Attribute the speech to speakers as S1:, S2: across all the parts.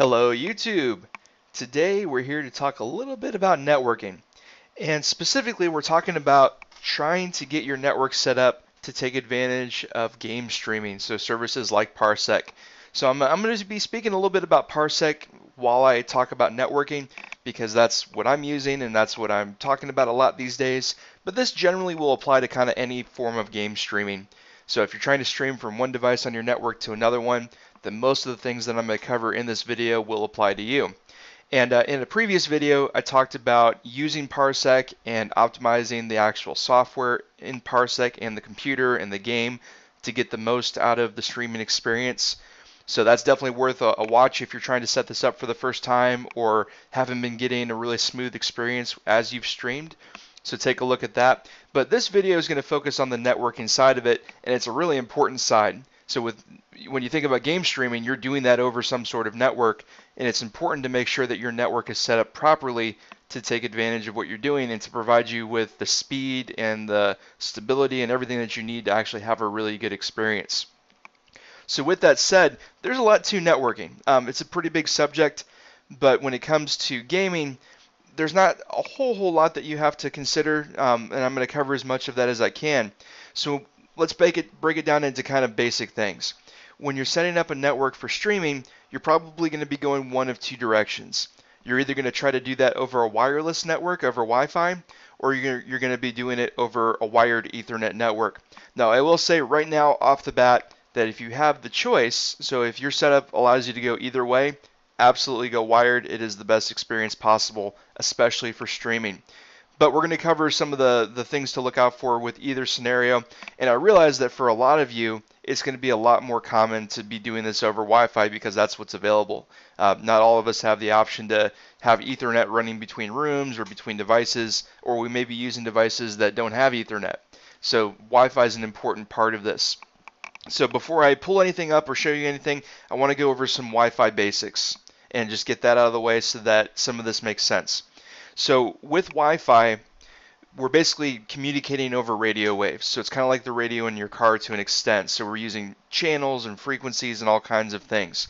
S1: Hello YouTube! Today we're here to talk a little bit about networking, and specifically we're talking about trying to get your network set up to take advantage of game streaming, so services like Parsec. So I'm going to be speaking a little bit about Parsec while I talk about networking because that's what I'm using and that's what I'm talking about a lot these days, but this generally will apply to kind of any form of game streaming. So if you're trying to stream from one device on your network to another one, then most of the things that I'm going to cover in this video will apply to you. And in a previous video, I talked about using Parsec and optimizing the actual software in Parsec and the computer and the game to get the most out of the streaming experience. So that's definitely worth a watch if you're trying to set this up for the first time or haven't been getting a really smooth experience as you've streamed. So take a look at that. But this video is going to focus on the networking side of it, and it's a really important side. So when you think about game streaming, you're doing that over some sort of network, and it's important to make sure that your network is set up properly to take advantage of what you're doing and to provide you with the speed and the stability and everything that you need to actually have a really good experience. So with that said, there's a lot to networking. It's a pretty big subject, but when it comes to gaming, there's not a whole lot that you have to consider, and I'm going to cover as much of that as I can. So let's break it down into kind of basic things. When you're setting up a network for streaming, you're probably going to be going one of two directions. You're either going to try to do that over a wireless network, over Wi-Fi, or you're going to be doing it over a wired Ethernet network. Now, I will say right now off the bat that if you have the choice, so if your setup allows you to go either way, absolutely go wired. It is the best experience possible, especially for streaming. But we're going to cover some of the things to look out for with either scenario. And I realize that for a lot of you, it's going to be a lot more common to be doing this over Wi-Fi because that's what's available. Not all of us have the option to have Ethernet running between rooms or between devices, or we may be using devices that don't have Ethernet. So Wi-Fi is an important part of this. So before I pull anything up or show you anything, I want to go over some Wi-Fi basics and just get that out of the way so that some of this makes sense. So with Wi-Fi, we're basically communicating over radio waves. So it's kind of like the radio in your car to an extent. So we're using channels and frequencies and all kinds of things.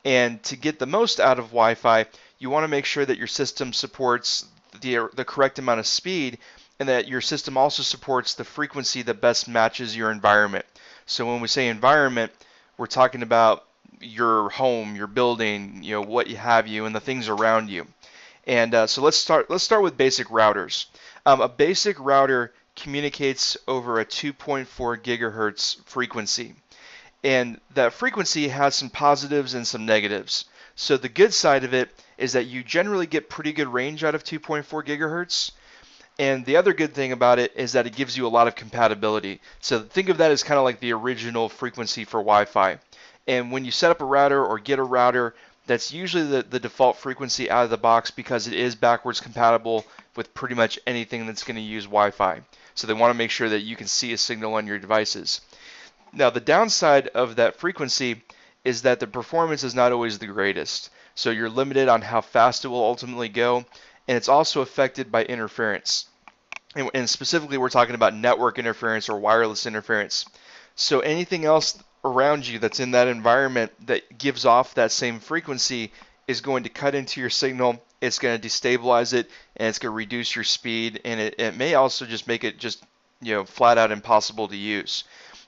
S1: And to get the most out of Wi-Fi, you want to make sure that your system supports the correct amount of speed and that your system also supports the frequency that best matches your environment. So when we say environment, we're talking about your home, your building, what have you, and the things around you. And so let's start with basic routers. A basic router communicates over a 2.4 gigahertz frequency. And that frequency has some positives and some negatives. So the good side of it is that you generally get pretty good range out of 2.4 gigahertz. And the other good thing about it is that it gives you a lot of compatibility. So think of that as kind of like the original frequency for Wi-Fi. And when you set up a router or get a router, that's usually the default frequency out of the box because it is backwards compatible with pretty much anything that's going to use Wi-Fi. So they want to make sure that you can see a signal on your devices. Now the downside of that frequency is that the performance is not always the greatest. So you're limited on how fast it will ultimately go, and it's also affected by interference. And specifically we're talking about network interference or wireless interference. So anything else around you that's in that environment that gives off that same frequency is going to cut into your signal. It's going to destabilize it, and it's going to reduce your speed, and it may also just make it just flat out impossible to use.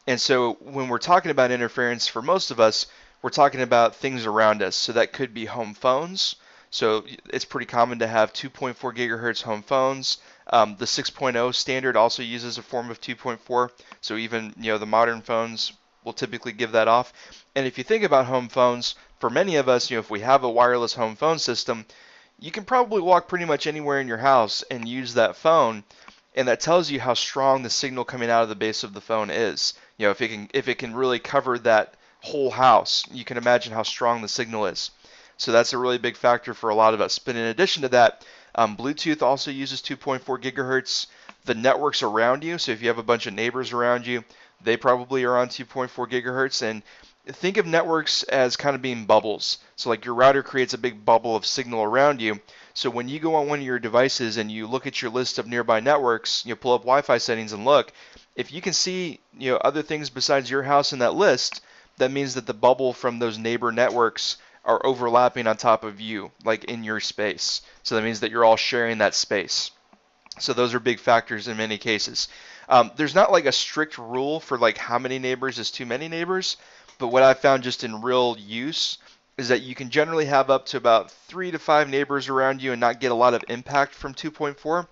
S1: And so when we're talking about interference, for most of us, we're talking about things around us. So that could be home phones. So it's pretty common to have 2.4 gigahertz home phones. The 6.0 standard also uses a form of 2.4. So even the modern phones will typically give that off. And if you think about home phones, for many of us, if we have a wireless home phone system, you can probably walk pretty much anywhere in your house and use that phone, and that tells you how strong the signal coming out of the base of the phone is. If it can really cover that whole house, you can imagine how strong the signal is. So that's a really big factor for a lot of us. But in addition to that, Bluetooth also uses 2.4 gigahertz. The networks around you, so if you have a bunch of neighbors around you, they probably are on 2.4 gigahertz. And think of networks as kind of being bubbles. So like your router creates a big bubble of signal around you. So when you go on one of your devices and you look at your list of nearby networks, you pull up Wi-Fi settings and look, if you can see other things besides your house in that list, that means that the bubble from those neighbor networks are overlapping on top of you, like in your space. So that means that you're all sharing that space. So those are big factors in many cases. There's not like a strict rule for like how many neighbors is too many neighbors, but what I found just in real use is that you can generally have up to about 3 to 5 neighbors around you and not get a lot of impact from 2.4,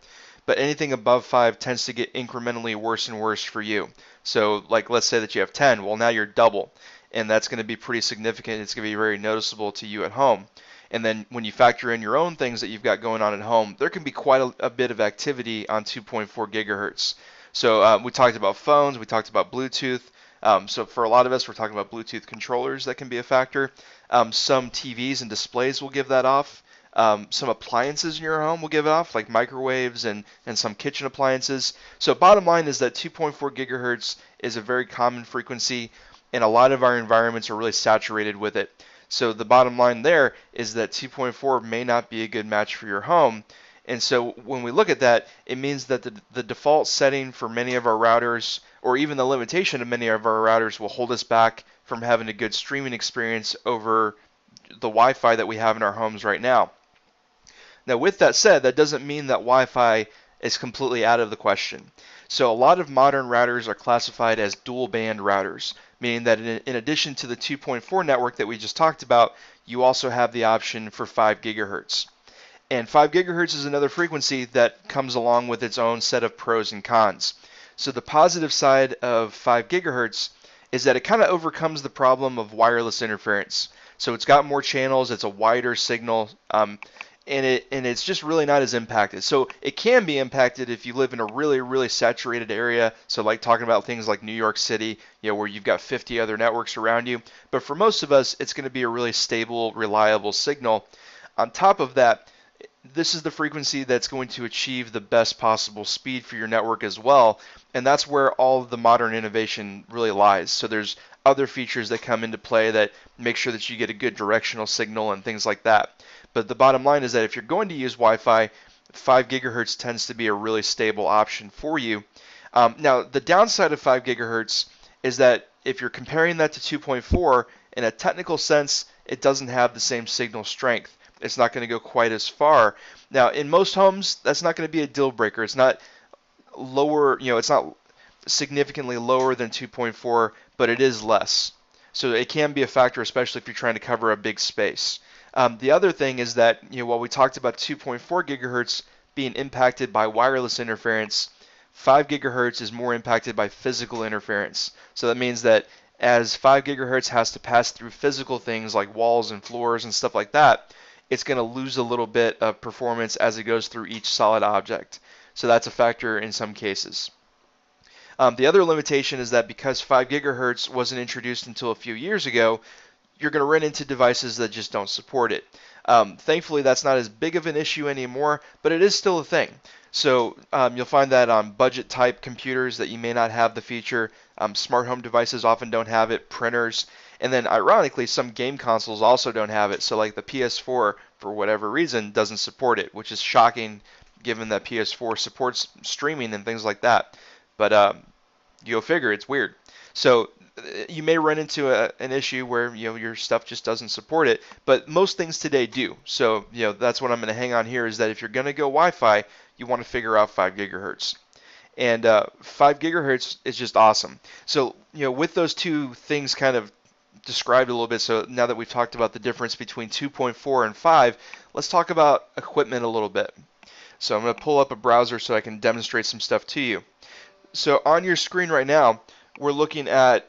S1: but anything above 5 tends to get incrementally worse and worse for you. So like let's say that you have 10, well now you're double, and that's going to be pretty significant. It's going to be very noticeable to you at home. And then when you factor in your own things that you've got going on at home, there can be quite a bit of activity on 2.4 gigahertz. So we talked about phones, we talked about Bluetooth. So for a lot of us, we're talking about Bluetooth controllers that can be a factor. Some TVs and displays will give that off. Some appliances in your home will give it off, like microwaves and some kitchen appliances. So bottom line is that 2.4 gigahertz is a very common frequency, and a lot of our environments are really saturated with it. So the bottom line there is that 2.4 may not be a good match for your home. And so when we look at that, it means that the default setting for many of our routers, or even the limitation of many of our routers, will hold us back from having a good streaming experience over the Wi-Fi that we have in our homes right now. Now, with that said, that doesn't mean that Wi-Fi is completely out of the question. So a lot of modern routers are classified as dual band routers, meaning that in addition to the 2.4 network that we just talked about, you also have the option for 5 gigahertz. And 5 gigahertz is another frequency that comes along with its own set of pros and cons. So the positive side of 5 gigahertz is that it kind of overcomes the problem of wireless interference. So it's got more channels, it's a wider signal, and it's just really not as impacted. So it can be impacted if you live in a really, really saturated area. So like talking about things like New York City, where you've got 50 other networks around you. But for most of us, it's going to be a really stable, reliable signal. On top of that, this is the frequency that's going to achieve the best possible speed for your network as well. And that's where all of the modern innovation really lies. So there's other features that come into play that make sure that you get a good directional signal and things like that. But the bottom line is that if you're going to use Wi-Fi, 5 gigahertz tends to be a really stable option for you. Now, the downside of 5 gigahertz is that if you're comparing that to 2.4, in a technical sense, it doesn't have the same signal strength. It's not going to go quite as far. Now, in most homes, that's not going to be a deal breaker. It's not lower, it's not significantly lower than 2.4, but it is less. So it can be a factor, especially if you're trying to cover a big space. The other thing is that, while we talked about 2.4 gigahertz being impacted by wireless interference, 5 gigahertz is more impacted by physical interference. So that means that as 5 gigahertz has to pass through physical things like walls and floors and stuff like that, it's going to lose a little bit of performance as it goes through each solid object. So that's a factor in some cases. The other limitation is that because 5 gigahertz wasn't introduced until a few years ago, you're going to run into devices that just don't support it. Thankfully, that's not as big of an issue anymore, but it is still a thing. So you'll find that on budget type computers that you may not have the feature. Smart home devices often don't have it, printers, and then ironically, some game consoles also don't have it. So like the PS4, for whatever reason, doesn't support it, which is shocking given that PS4 supports streaming and things like that. But you'll figure it's weird. So you may run into an issue where your stuff just doesn't support it, but most things today do. So that's what I'm going to hang on here, is that if you're going to go Wi-Fi, you want to figure out 5 gigahertz. And 5 gigahertz is just awesome. So with those two things kind of described a little bit, so now that we've talked about the difference between 2.4 and 5, let's talk about equipment a little bit. So I'm going to pull up a browser so I can demonstrate some stuff to you. So on your screen right now, we're looking at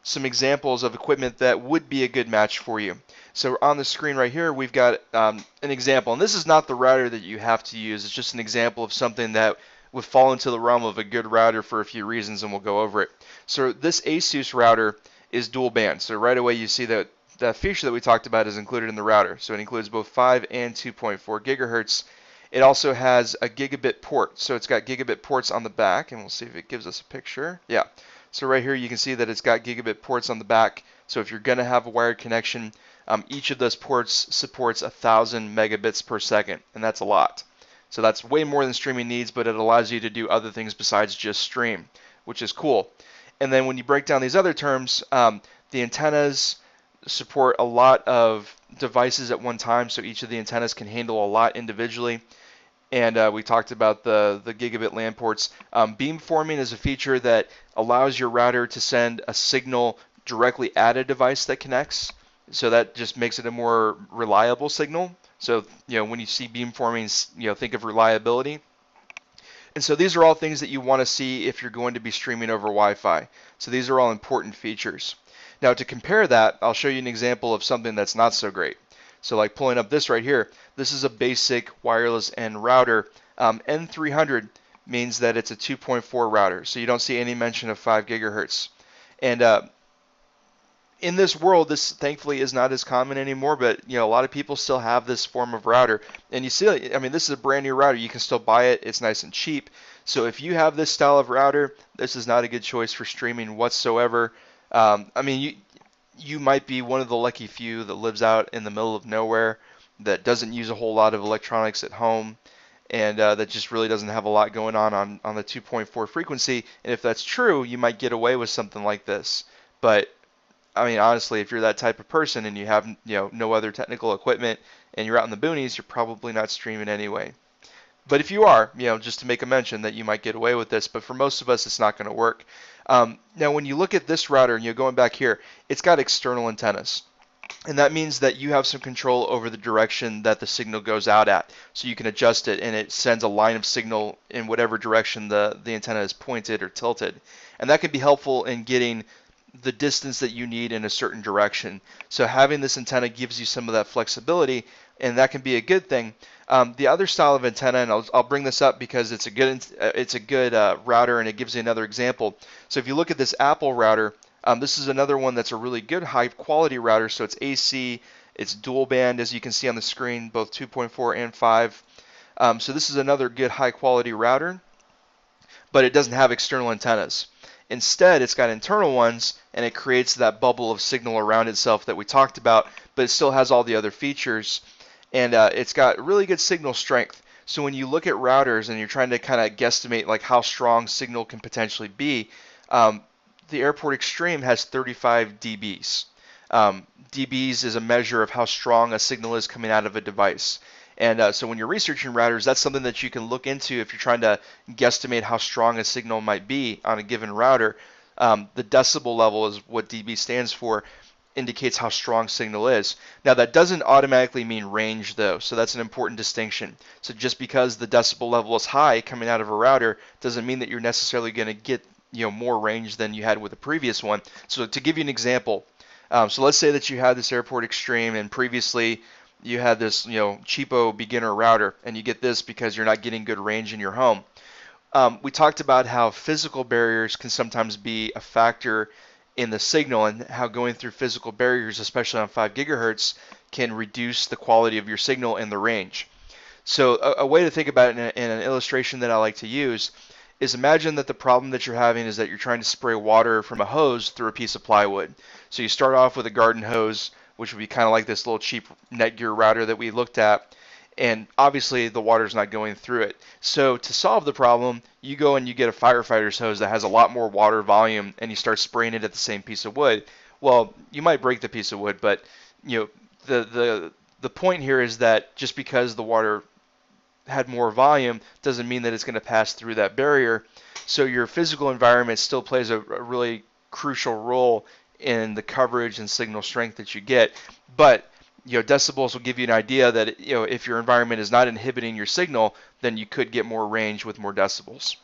S1: some examples of equipment that would be a good match for you. So on the screen right here, we've got an example, and this is not the router that you have to use. It's just an example of something that would fall into the realm of a good router for a few reasons, and we'll go over it. So this Asus router is dual band. So right away you see that that feature that we talked about is included in the router. So it includes both 5 and 2.4 gigahertz. It also has a gigabit port. So it's got gigabit ports on the back, and we'll see if it gives us a picture. Yeah. So right here you can see that it's got gigabit ports on the back. So if you're going to have a wired connection, each of those ports supports 1,000 megabits per second, and that's a lot. So that's way more than streaming needs, but it allows you to do other things besides just stream, which is cool. And then when you break down these other terms, the antennas, support a lot of devices at one time, so each of the antennas can handle a lot individually. And we talked about the gigabit LAN ports. Beamforming is a feature that allows your router to send a signal directly at a device that connects. So that just makes it a more reliable signal. So when you see beamforming, think of reliability. And so these are all things that you want to see if you're going to be streaming over Wi-Fi. So these are all important features. Now to compare that, I'll show you an example of something that's not so great. So like pulling up this right here, this is a basic wireless N router. N300 means that it's a 2.4 router, so you don't see any mention of 5 gigahertz. And in this world, this thankfully is not as common anymore, but a lot of people still have this form of router. And you see, I mean, this is a brand new router. You can still buy it. It's nice and cheap. So if you have this style of router, this is not a good choice for streaming whatsoever. I mean, you might be one of the lucky few that lives out in the middle of nowhere, that doesn't use a whole lot of electronics at home, and that just really doesn't have a lot going on the 2.4 frequency. And if that's true, you might get away with something like this. But I mean, honestly, if you're that type of person and you have no other technical equipment and you're out in the boonies, you're probably not streaming anyway. But if you are, just to make a mention that you might get away with this, but for most of us, it's not going to work. Now, when you look at this router, and going back here, it's got external antennas. And that means that you have some control over the direction that the signal goes out at. So you can adjust it, and it sends a line of signal in whatever direction the antenna is pointed or tilted. And that can be helpful in getting the distance that you need in a certain direction. So having this antenna gives you some of that flexibility, and that can be a good thing. The other style of antenna, and I'll bring this up because it's a good router, and it gives you another example. So if you look at this Apple router, this is another one that's a really good high quality router. So it's AC, it's dual band, as you can see on the screen, both 2.4 and 5. So this is another good high quality router, but it doesn't have external antennas. Instead, it's got internal ones, and it creates that bubble of signal around itself that we talked about, but it still has all the other features, and it's got really good signal strength. So when you look at routers and you're trying to kind of guesstimate like how strong signal can potentially be, the Airport Extreme has 35 dBs. dBs is a measure of how strong a signal is coming out of a device. And so when you're researching routers, that's something that you can look into if you're trying to guesstimate how strong a signal might be on a given router. The decibel level is what dB stands for, indicates how strong signal is. Now that doesn't automatically mean range though, so that's an important distinction. So just because the decibel level is high coming out of a router doesn't mean that you're necessarily going to get more range than you had with the previous one. So to give you an example, so let's say that you had this Airport Extreme and previously you had this cheapo beginner router, and you get this because you're not getting good range in your home. We talked about how physical barriers can sometimes be a factor in the signal, and how going through physical barriers, especially on 5 gigahertz, can reduce the quality of your signal and the range. So a way to think about it in an illustration that I like to use is, imagine that the problem that you're having is that you're trying to spray water from a hose through a piece of plywood. So you start off with a garden hose, which would be kind of like this little cheap Netgear router that we looked at, and obviously the water's not going through it. So to solve the problem, you go and you get a firefighter's hose that has a lot more water volume, and you start spraying it at the same piece of wood. Well, you might break the piece of wood, but the point here is that just because the water had more volume doesn't mean that it's going to pass through that barrier. So your physical environment still plays a really crucial role in the coverage and signal strength that you get. But decibels will give you an idea that if your environment is not inhibiting your signal, then you could get more range with more decibels.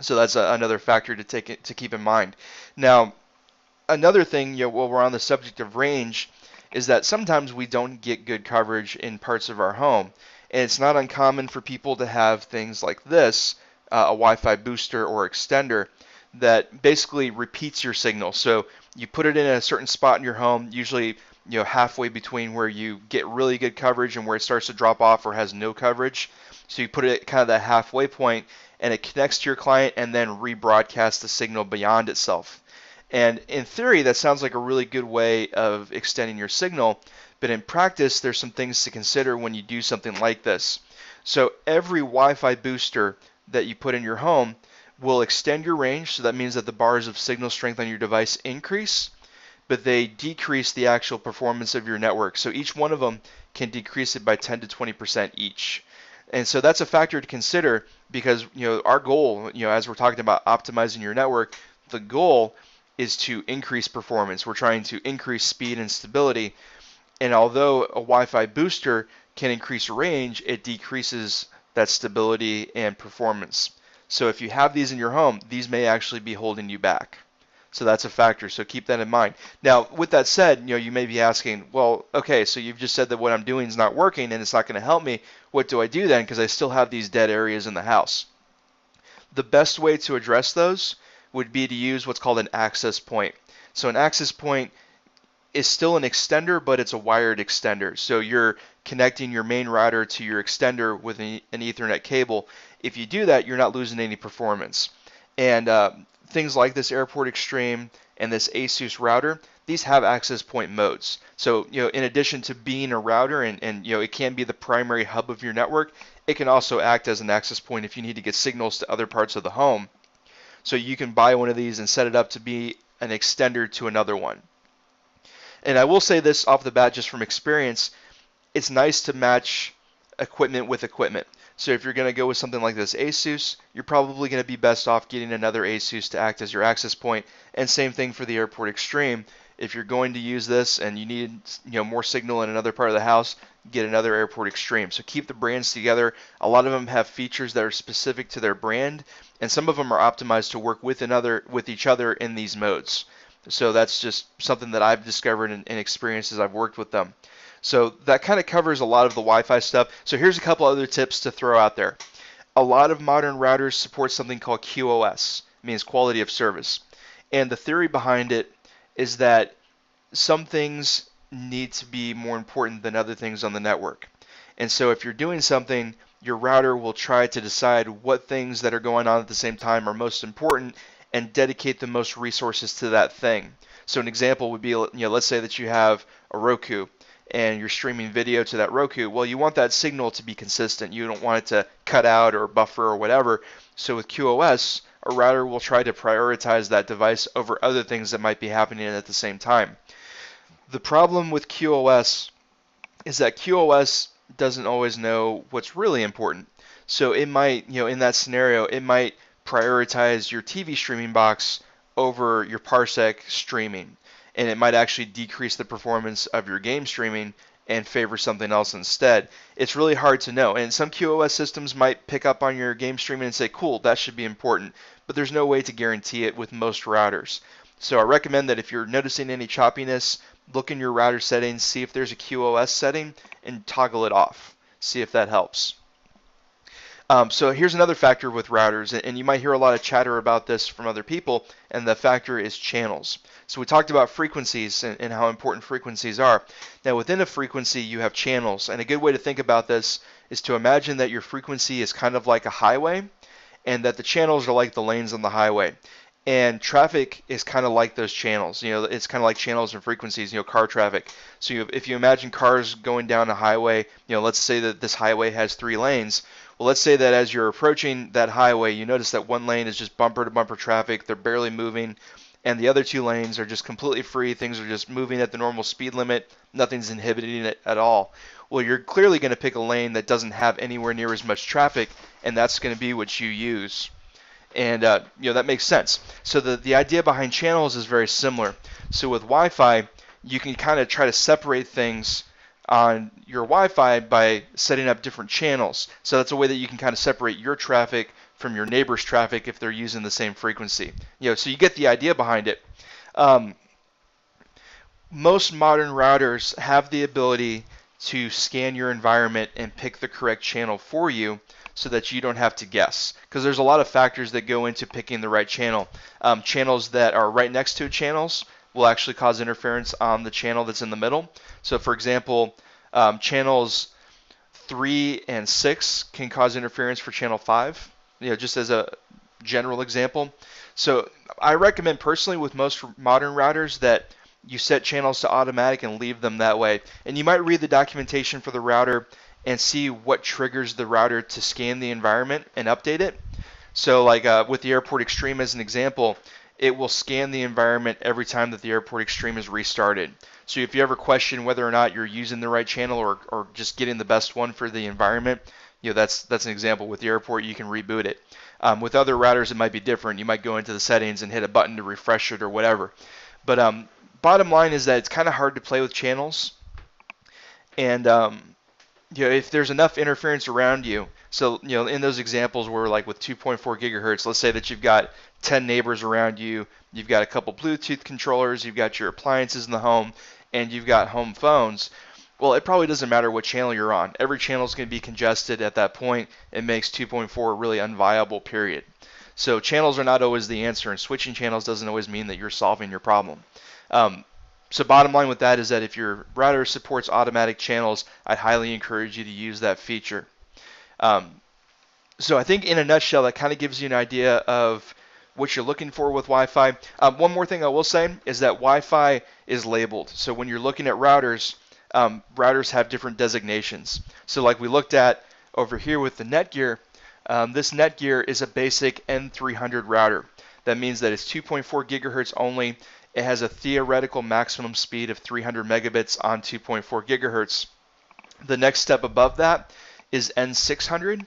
S1: So that's another factor to keep in mind. Now, another thing, while we're on the subject of range, is that sometimes we don't get good coverage in parts of our home. And it's not uncommon for people to have things like this, a Wi-Fi booster or extender, that basically repeats your signal. So you put it in a certain spot in your home, usually halfway between where you get really good coverage and where it starts to drop off or has no coverage. So you put it at kind of that halfway point, and it connects to your client and then rebroadcasts the signal beyond itself. And in theory, that sounds like a really good way of extending your signal, but in practice, there's some things to consider when you do something like this. So every Wi-Fi booster that you put in your home will extend your range, so that means that the bars of signal strength on your device increase, but they decrease the actual performance of your network. So each one of them can decrease it by 10 to 20% each. And so that's a factor to consider because our goal, as we're talking about optimizing your network, the goal is to increase performance. We're trying to increase speed and stability. And although a Wi-Fi booster can increase range, it decreases that stability and performance. So if you have these in your home, these may actually be holding you back. So that's a factor. So keep that in mind. Now, with that said, you may be asking, well, okay, so you've just said that what I'm doing is not working and it's not going to help me. What do I do then? Because I still have these dead areas in the house. The best way to address those would be to use what's called an access point. So an access point is still an extender, but it's a wired extender. So you're connecting your main router to your extender with an Ethernet cable. If you do that, you're not losing any performance. And things like this Airport Extreme and this ASUS router, these have access point modes. So in addition to being a router and it can be the primary hub of your network, it can also act as an access point if you need to get signals to other parts of the home. So you can buy one of these and set it up to be an extender to another one. And I will say this off the bat just from experience, it's nice to match equipment with equipment. So if you're going to go with something like this ASUS, you're probably going to be best off getting another ASUS to act as your access point. And same thing for the Airport Extreme. If you're going to use this and you need more signal in another part of the house, get another Airport Extreme. So keep the brands together. A lot of them have features that are specific to their brand, and some of them are optimized to work with each other in these modes. So that's just something that I've discovered and experienced as I've worked with them. So that kind of covers a lot of the Wi-Fi stuff. So here's a couple other tips to throw out there. A lot of modern routers support something called QoS, means quality of service. And the theory behind it is that some things need to be more important than other things on the network. And so if you're doing something, your router will try to decide what things that are going on at the same time are most important and dedicate the most resources to that thing. So an example would be, let's say that you have a Roku and you're streaming video to that Roku. Well, you want that signal to be consistent. You don't want it to cut out or buffer or whatever. So with QoS, a router will try to prioritize that device over other things that might be happening at the same time. The problem with QoS is that QoS doesn't always know what's really important. So it might, in that scenario, it might prioritize your TV streaming box over your Parsec streaming. And it might actually decrease the performance of your game streaming and favor something else instead. It's really hard to know. And some QoS systems might pick up on your game streaming and say, cool, that should be important. But there's no way to guarantee it with most routers. So I recommend that if you're noticing any choppiness, look in your router settings, see if there's a QoS setting, and toggle it off. See if that helps. So here's another factor with routers, and you might hear a lot of chatter about this from other people, and the factor is channels. So we talked about frequencies and how important frequencies are. Now within a frequency you have channels, and a good way to think about this is to imagine that your frequency is kind of like a highway, and that the channels are like the lanes on the highway. And traffic is kind of like those channels. It's kind of like channels and frequencies, car traffic. So if you imagine cars going down a highway, let's say that this highway has 3 lanes. Well, let's say that as you're approaching that highway, you notice that one lane is just bumper to bumper traffic. They're barely moving. And the other 2 lanes are just completely free. Things are just moving at the normal speed limit. Nothing's inhibiting it at all. Well, you're clearly going to pick a lane that doesn't have anywhere near as much traffic, and that's going to be what you use. And that makes sense. So the idea behind channels is very similar. So with Wi-Fi, you can kind of try to separate things on your Wi-Fi by setting up different channels. So that's a way that you can kind of separate your traffic from your neighbor's traffic if they're using the same frequency. So you get the idea behind it. Most modern routers have the ability to scan your environment and pick the correct channel for you, so that you don't have to guess, because there's a lot of factors that go into picking the right channel. Channels that are right next to channels will actually cause interference on the channel that's in the middle. So for example, channels 3 and 6 can cause interference for channel 5, just as a general example. So I recommend personally with most modern routers that you set channels to automatic and leave them that way. And you might read the documentation for the router and see what triggers the router to scan the environment and update it. So like with the Airport Extreme as an example, it will scan the environment every time that the Airport Extreme is restarted. So if you ever question whether or not you're using the right channel or just getting the best one for the environment, that's an example. With the Airport, you can reboot it. With other routers, it might be different. You might go into the settings and hit a button to refresh it or whatever. But bottom line is that it's kind of hard to play with channels. And if there's enough interference around you, so in those examples where like with 2.4 gigahertz, let's say that you've got 10 neighbors around you, you've got a couple Bluetooth controllers, you've got your appliances in the home, and you've got home phones. Well, it probably doesn't matter what channel you're on. Every channel is going to be congested at that point. It makes 2.4 really unviable, period. So channels are not always the answer, and switching channels doesn't always mean that you're solving your problem. So bottom line with that is that if your router supports automatic channels, I'd highly encourage you to use that feature. So I think in a nutshell, that kind of gives you an idea of what you're looking for with Wi-Fi. One more thing I will say is that Wi-Fi is labeled. So when you're looking at routers, routers have different designations. So like we looked at over here with the Netgear, this Netgear is a basic N300 router. That means that it's 2.4 gigahertz only. It has a theoretical maximum speed of 300 megabits on 2.4 gigahertz. The next step above that is N600.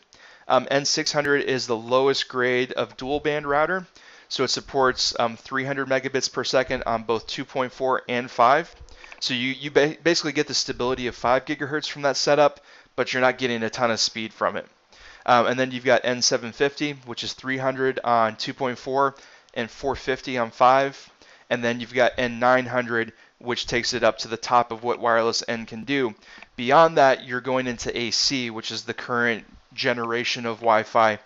S1: N600 is the lowest grade of dual band router. So it supports 300 megabits per second on both 2.4 and 5. So you basically get the stability of 5 gigahertz from that setup, but you're not getting a ton of speed from it. And then you've got N750, which is 300 on 2.4 and 450 on 5. And then you've got N900, which takes it up to the top of what wireless N can do. Beyond that, you're going into AC, which is the current generation of Wi-Fi,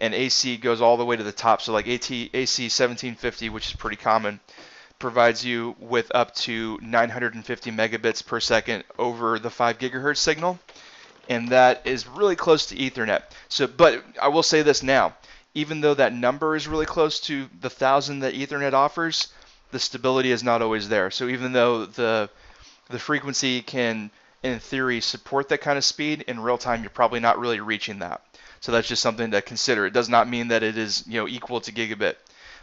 S1: and AC goes all the way to the top. So like AC 1750, which is pretty common, provides you with up to 950 megabits per second over the 5 gigahertz signal, and that is really close to Ethernet. But I will say this now, even though that number is really close to the 1,000 that Ethernet offers, the stability is not always there. So even though the frequency can, in theory, support that kind of speed, in real time you're probably not really reaching that. So that's just something to consider. It does not mean that it is equal to gigabit,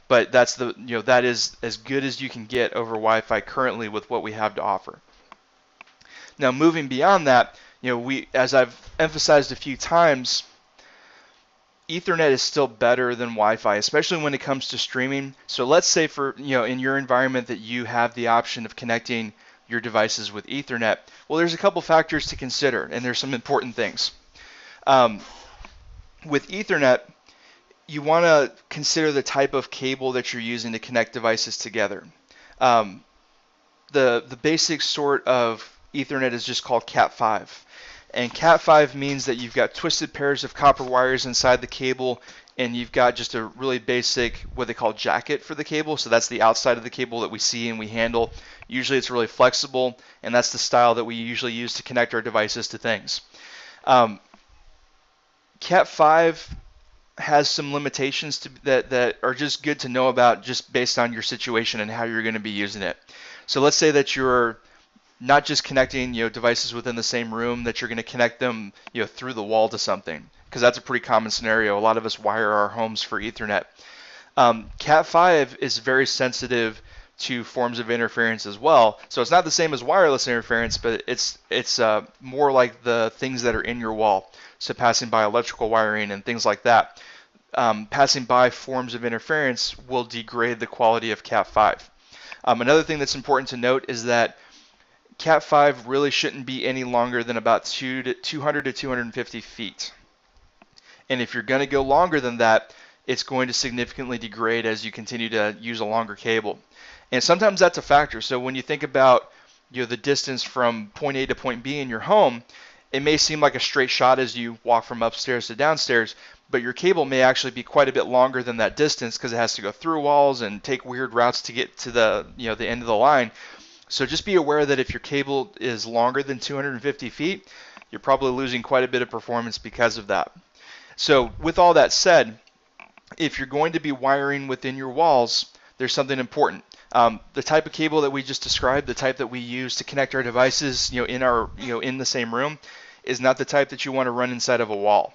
S1: but that's that is as good as you can get over Wi-Fi currently with what we have to offer. Now moving beyond that, as I've emphasized a few times, Ethernet is still better than Wi-Fi, especially when it comes to streaming. So let's say for in your environment that you have the option of connecting your devices with Ethernet. Well, there's a couple factors to consider, and there's some important things. With Ethernet, you want to consider the type of cable that you're using to connect devices together. The basic sort of Ethernet is just called Cat5. And Cat5 means that you've got twisted pairs of copper wires inside the cable, and you've got just a really basic, what they call jacket for the cable. So that's the outside of the cable that we see and we handle. Usually it's really flexible, and that's the style that we usually use to connect our devices to things. Cat5 has some limitations that are just good to know about just based on your situation and how you're going to be using it. So let's say that you're not just connecting devices within the same room, that you're going to connect them through the wall to something, because that's a pretty common scenario. A lot of us wire our homes for Ethernet. Cat5 is very sensitive to forms of interference as well. So it's not the same as wireless interference, but it's more like the things that are in your wall. So passing by electrical wiring and things like that. Passing by forms of interference will degrade the quality of Cat5. Another thing that's important to note is that Cat5 really shouldn't be any longer than about 200 to 250 feet. And if you're going to go longer than that, it's going to significantly degrade as you continue to use a longer cable. And sometimes that's a factor. So when you think about the distance from point A to point B in your home, it may seem like a straight shot as you walk from upstairs to downstairs, but your cable may actually be quite a bit longer than that distance because it has to go through walls and take weird routes to get to the the end of the line. So just be aware that if your cable is longer than 250 feet, you're probably losing quite a bit of performance because of that. So with all that said, if you're going to be wiring within your walls, there's something important. The type of cable that we just described, the type that we use to connect our devices, in our, in the same room, is not the type that you want to run inside of a wall.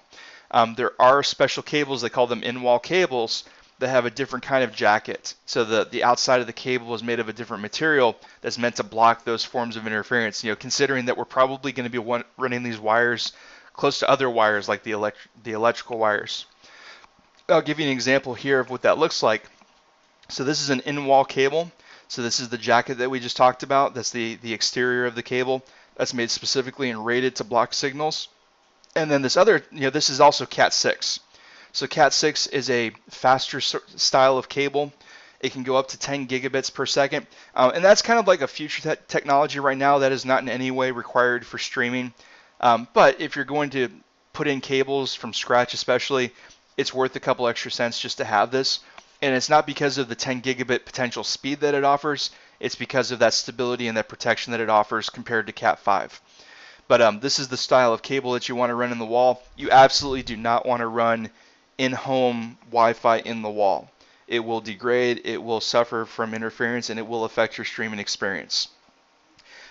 S1: There are special cables, they call them in-wall cables, that have a different kind of jacket. So the outside of the cable is made of a different material that's meant to block those forms of interference. Considering that we're probably going to be running these wires close to other wires like the electrical wires. I'll give you an example here of what that looks like. So this is an in-wall cable. So this is the jacket that we just talked about. That's the exterior of the cable. That's made specifically and rated to block signals. And then this other, this is also Cat 6. So Cat 6 is a faster style of cable. It can go up to 10 gigabits per second. And that's kind of like a future technology right now that is not in any way required for streaming. But if you're going to put in cables from scratch especially, it's worth a couple extra cents just to have this. And it's not because of the 10 gigabit potential speed that it offers. It's because of that stability and that protection that it offers compared to Cat 5. But this is the style of cable that you want to run in the wall. You absolutely do not want to run in-home Wi-Fi in the wall. It will degrade, it will suffer from interference, and it will affect your streaming experience.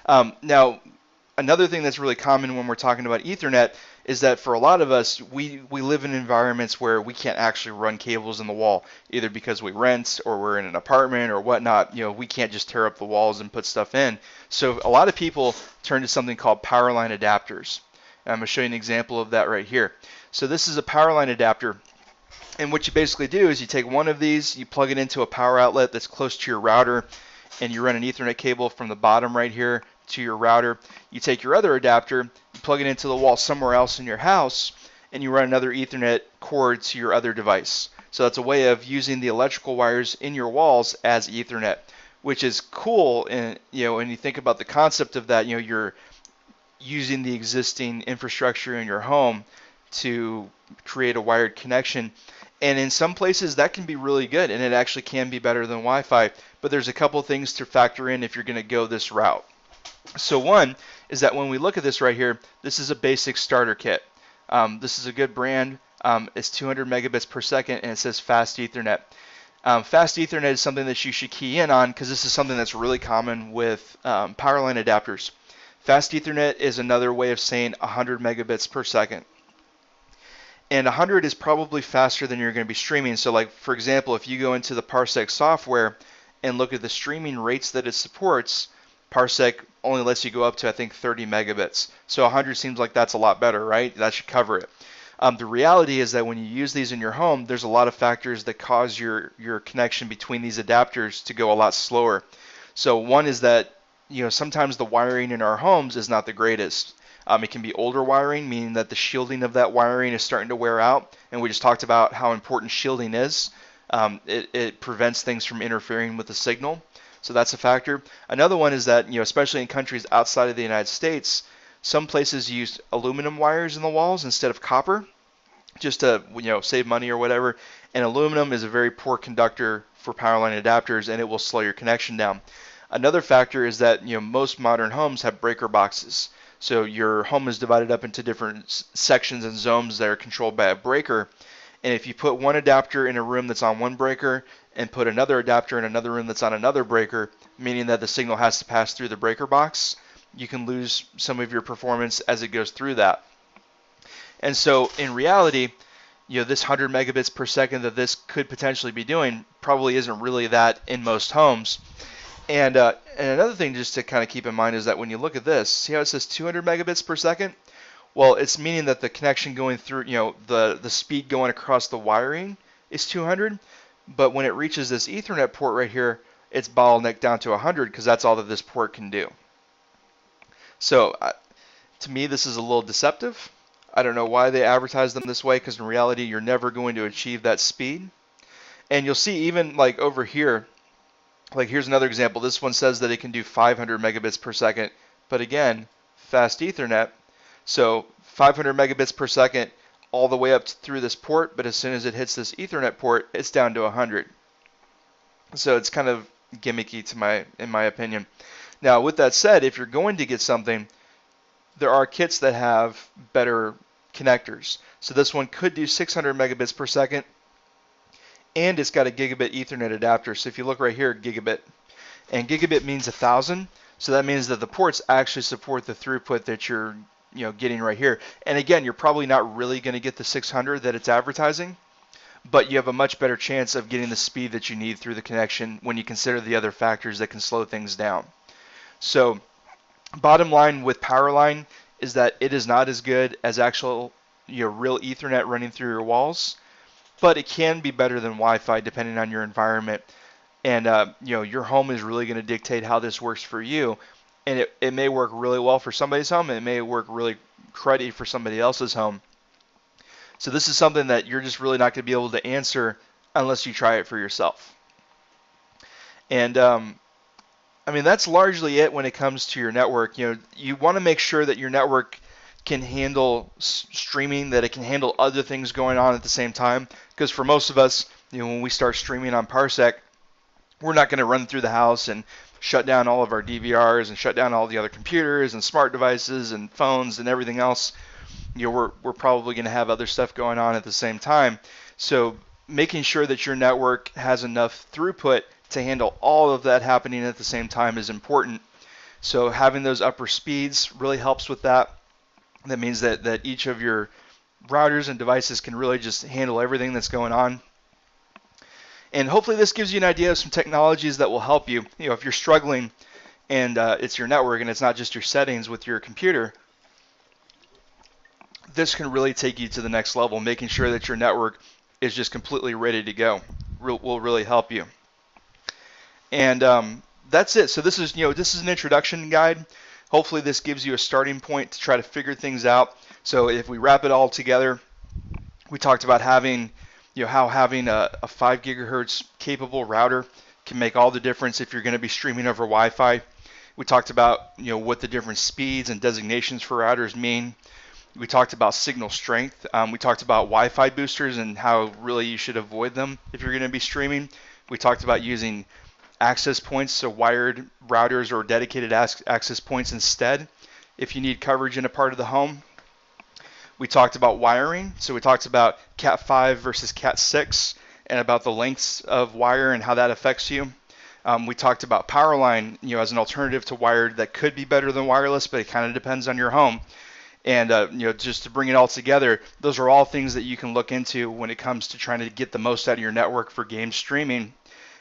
S1: Now, another thing that's really common when we're talking about Ethernet is that for a lot of us, we live in environments where we can't actually run cables in the wall, either because we rent or we're in an apartment or whatnot. We can't just tear up the walls and put stuff in. So a lot of people turn to something called power line adapters. And I'm going to show you an example of that right here. So this is a power line adapter. And what you basically do is you take one of these, you plug it into a power outlet that's close to your router, and you run an Ethernet cable from the bottom right here to your router. You take your other adapter, you plug it into the wall somewhere else in your house, and you run another Ethernet cord to your other device. So that's a way of using the electrical wires in your walls as Ethernet, which is cool. And when you think about the concept of that, you're using the existing infrastructure in your home to create a wired connection. And in some places that can be really good, and it actually can be better than Wi-Fi. But there's a couple things to factor in if you're going to go this route. So one is that when we look at this right here, this is a basic starter kit. This is a good brand. It's 200 megabits per second, and it says Fast Ethernet. Fast Ethernet is something that you should key in on because this is something that's really common with power line adapters. Fast Ethernet is another way of saying 100 megabits per second. And 100 is probably faster than you're going to be streaming. So like, for example, if you go into the Parsec software and look at the streaming rates that it supports, Parsec only lets you go up to, I think, 30 megabits. So 100 seems like that's a lot better, right? That should cover it. The reality is that when you use these in your home, there's a lot of factors that cause your connection between these adapters to go a lot slower. So one is that sometimes the wiring in our homes is not the greatest. It can be older wiring, meaning that the shielding of that wiring is starting to wear out. And we just talked about how important shielding is. It prevents things from interfering with the signal. So that's a factor. Another one is that, especially in countries outside of the United States, some places use aluminum wires in the walls instead of copper, just to save money or whatever. And aluminum is a very poor conductor for power line adapters, and it will slow your connection down. Another factor is that most modern homes have breaker boxes. So your home is divided up into different sections and zones that are controlled by a breaker. And if you put one adapter in a room that's on one breaker and put another adapter in another room that's on another breaker, meaning that the signal has to pass through the breaker box, you can lose some of your performance as it goes through that. And so in reality, this 100 megabits per second that this could potentially be doing probably isn't really that in most homes. And another thing just to kind of keep in mind is that when you look at this, see how it says 200 megabits per second? Well, it's meaning that the connection going through, the speed going across the wiring is 200, but when it reaches this Ethernet port right here, it's bottlenecked down to 100 because that's all that this port can do. So to me, this is a little deceptive. I don't know why they advertise them this way because in reality, you're never going to achieve that speed. And you'll see even like over here, like here's another example. This one says that it can do 500 megabits per second, but again, Fast Ethernet. So 500 megabits per second all the way up through this port, but as soon as it hits this Ethernet port, it's down to 100. So it's kind of gimmicky in my opinion. Now, with that said, if you're going to get something, there are kits that have better connectors. So this one could do 600 megabits per second, and it's got a gigabit Ethernet adapter. So if you look right here, gigabit, and gigabit means 1,000. So that means that the ports actually support the throughput that you're getting right here. And again, you're probably not really going to get the 600 that it's advertising, but you have a much better chance of getting the speed that you need through the connection when you consider the other factors that can slow things down. So bottom line with Powerline is that it is not as good as actual real Ethernet running through your walls, but it can be better than Wi-Fi depending on your environment. And your home is really going to dictate how this works for you. And it may work really well for somebody's home, and it may work really cruddy for somebody else's home. So this is something that you're just really not going to be able to answer unless you try it for yourself. And I mean, that's largely it when it comes to your network. You want to make sure that your network can handle streaming, that it can handle other things going on at the same time. Because for most of us, when we start streaming on Parsec, we're not going to run through the house and shut down all of our DVRs and shut down all the other computers and smart devices and phones and everything else. We're probably going to have other stuff going on at the same time. So making sure that your network has enough throughput to handle all of that happening at the same time is important. So having those upper speeds really helps with that. That means that each of your routers and devices can really just handle everything that's going on. And hopefully this gives you an idea of some technologies that will help you. If you're struggling and it's your network and it's not just your settings with your computer, this can really take you to the next level. Making sure that your network is just completely ready to go will really help you. And that's it. So this is an introduction guide. Hopefully this gives you a starting point to try to figure things out. So if we wrap it all together, we talked about having how having a 5 gigahertz capable router can make all the difference if you're going to be streaming over Wi-Fi. We talked about what the different speeds and designations for routers mean. We talked about signal strength. We talked about Wi-Fi boosters and how really you should avoid them if you're going to be streaming. We talked about using access points, so wired routers or dedicated access points instead if you need coverage in a part of the home. We talked about wiring, so we talked about Cat 5 versus Cat 6 and about the lengths of wire and how that affects you. We talked about Powerline, as an alternative to wired that could be better than wireless, but it kind of depends on your home. And just to bring it all together, those are all things that you can look into when it comes to trying to get the most out of your network for game streaming.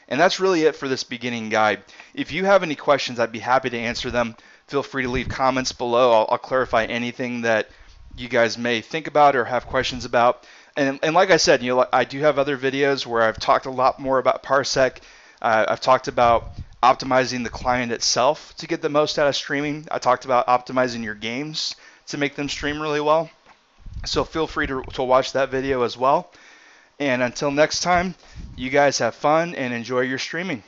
S1: And that's really it for this beginning guide. If you have any questions, I'd be happy to answer them. Feel free to leave comments below. I'll clarify anything that you guys may think about or have questions about. And like I said, I do have other videos where I've talked a lot more about Parsec. I've talked about optimizing the client itself to get the most out of streaming. I talked about optimizing your games to make them stream really well. So feel free to watch that video as well. And until next time, you guys have fun and enjoy your streaming.